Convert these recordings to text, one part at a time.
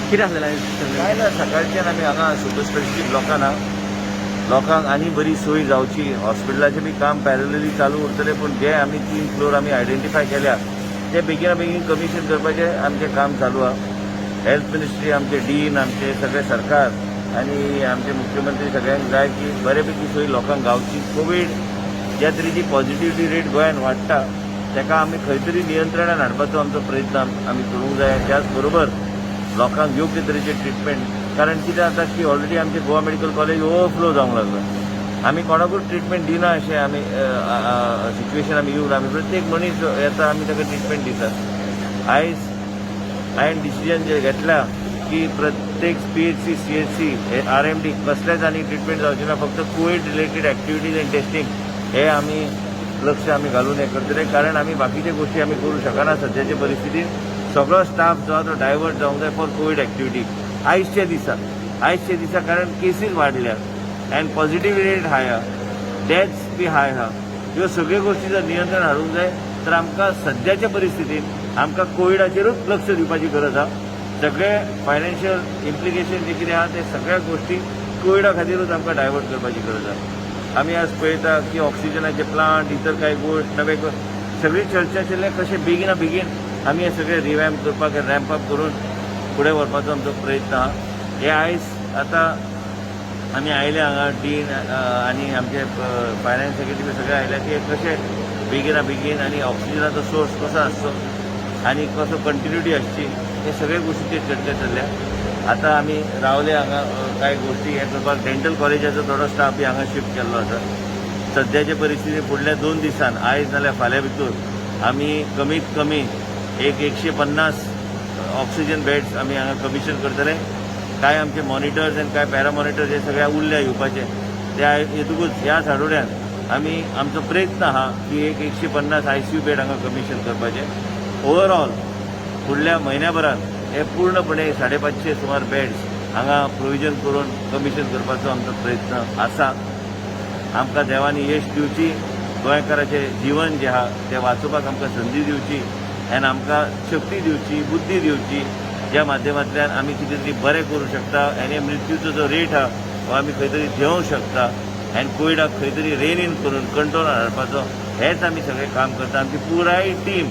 कितें आसलेलें काय ना सकाळच्यान आमी हांगा सुपर स्पेशलिस्ट लोकांक आनी बरी सोय जावची हॉस्पिटलाचें बी काम पॅरलली चालू उरतलें पूण जे आमी 3 फ्लोर आमी आयडेंटिफाय केल्या ते बेगिना बेगीन कमिशन करपाचें आमचें काम चालू आहा. हेल्थ मिनिस्ट्री आमचे डीन आमचे सगळे सरकार आनी आमचे मुख्यमंत्री सगळ्यांक जाय की बऱ्यापैकी सोय लोकांक गावची. कोवीड ज्या तरेची पॉझिटिव्हिटी रेट गोंयांत वाडटा ताका आमी खंय तरी नियंत्रणान हाडपाचो आमचो प्रयत्न आमी करूंक जाय. त्याच बरोबर लोकांक योग्य तरेचे ट्रिटमेंट कारण कितें जाता की ऑलरेडी आमचे गोवा मेडिकल कॉलेज ओवरफ्लो जावंक लागला. आमी कोणाकूच ट्रिटमेंट दिना अशें आमी सिच्युएशन आमी येवंक ना. आमी प्रत्येक मनीस येता आमी ताका ट्रिटमेंट दितात. आयज हांवें डिसिजन जे घेतला की प्रत्येक PHC CHC RMD कसलेच आनी ट्रिटमेंट जावचे ना. फक्त Covid related activities end testing हे आमी लक्ष आमी घालून हे करतले कारण आमी बाकीचे गोष्टी आमी करूं शकना. सद्याचे परिस्थितीत सगळो स्टाफ जो आहा तो डायवर्ट जावंक जाय फॉर कोविड एक्टिविटी. आयजचे दिसा कारण केसीस वाडल्या अँड पॉझिटिव्ह रेट हाय आहा, डेथ्स बी हाय आहा. ह्यो सगळ्यो गोष्टी जर नियंत्रण हाडूंक जाय तर आमकां सद्याच्या परिस्थितीत आमकां कोविडाचेरूच लक्ष दिवपाची गरज आहा. सगळे फायनान्शियल इम्प्लिकेशन जे कितें आहा ते सगळ्या गोष्टी कोविडा खातीरूच आमकां डायवर्ट करपाची गरज आहा. आमी आज पळयता की ऑक्सिजनाचे प्लांट इतर कांय गोश्ट नवे सगळी चर्चा चल्ले कशें बेगिना बेगीन आमी हे सगळे रिवॅम्प करपाक रॅम्प अप करून फुडें व्हरपाचो आमचो प्रयत्न आहा. हे आयज आतां आमी आयले हांगा डीन आनी आमचे फायनान्स सेक्रेटरी सगळे आयले की कशें बेगिना बेगीन आनी ऑक्सिजनाचो सोर्स कसो आसचो आनी कसो कंटिन्युटी आसची हे सगळे गोश्टीचेर चर्चा चल्ल्या. आतां आमी रावले हांगा कांय गोश्टी हे करपाक डेंटल कॉलेजाचो थोडो स्टाफ बी हांगा शिफ्ट केल्लो आसा. सद्याचे परिस्थितीत फुडल्या 2 दिसान आयज नाल्यार फाल्यां भितर आमी कमीत कमी 150 ऑक्सिजन बेड्स आमी हांगा कमिशन करतले. कांय आमचे मॉनिटर्स आनी कांय पॅरामॉनिटर्स हे सगळ्या उरल्या येवपाचे ते येतकूच ह्याच आठवड्यान आमी आमचो प्रयत्न आहा की 150 ICU बेड हांगा कमिशन करपाचे. ओवरऑल फुडल्या म्हयन्याभरान हे पूर्णपणे 550 सुमार बेड्स हांगा प्रोविजन करून कमिशन करपाचो आमचो प्रयत्न आसा. आमकां देवानी यश दिवची, गोंयकाराचें जीवन जें आहा तें वाचोवपाक आमकां संदी दिवची आनी आमकां शक्ती दिवची, बुद्धी दिवची ज्या माध्यमांतल्यान आमी कितें तरी बरें करूं शकता आनी मृत्यूचो जो रेट आहा तो आमी खंय तरी देंवोवंक शकता आनी कोविडाक खंय तरी रेन इन करून कंट्रोलान हाडपाचो हेंच आमी सगळें काम करता. आमची पुराय टीम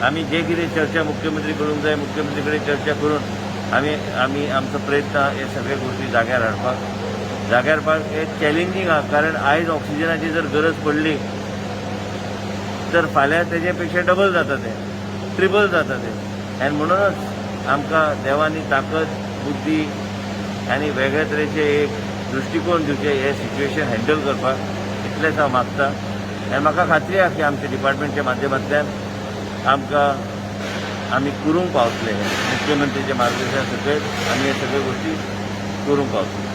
आमी जे कितें चर्चा मुख्यमंत्री करूंक जाय मुख्यमंत्री कडेन चर्चा करून आमी आमचो प्रयत्न हे सगळे गोश्टी जाग्यार हाडपाक हे चॅलेंजींग आहा कारण आयज ऑक्सिजनाची जर गरज पडली तर फाल्यां तेजे पेक्षा डबल जाता तें, ट्रिबल जाता तें. आनी म्हणूनच आमकां देवानी ताकद बुद्धी आनी वेगळ्या तरेचे एक दृश्टिकोन दिवचे हे सिच्युएशन हँडल करपाक इतलेंच हांव मागता. आनी म्हाका खात्री आहा की आमच्या डिपार्टमेंटच्या माध्यमांतल्यान आमी करूंक पावतले. मुख्यमंत्रीच्या मार्गदर्शना सकयल आमी हे सगळ्यो गोश्टी करूंक पावतले.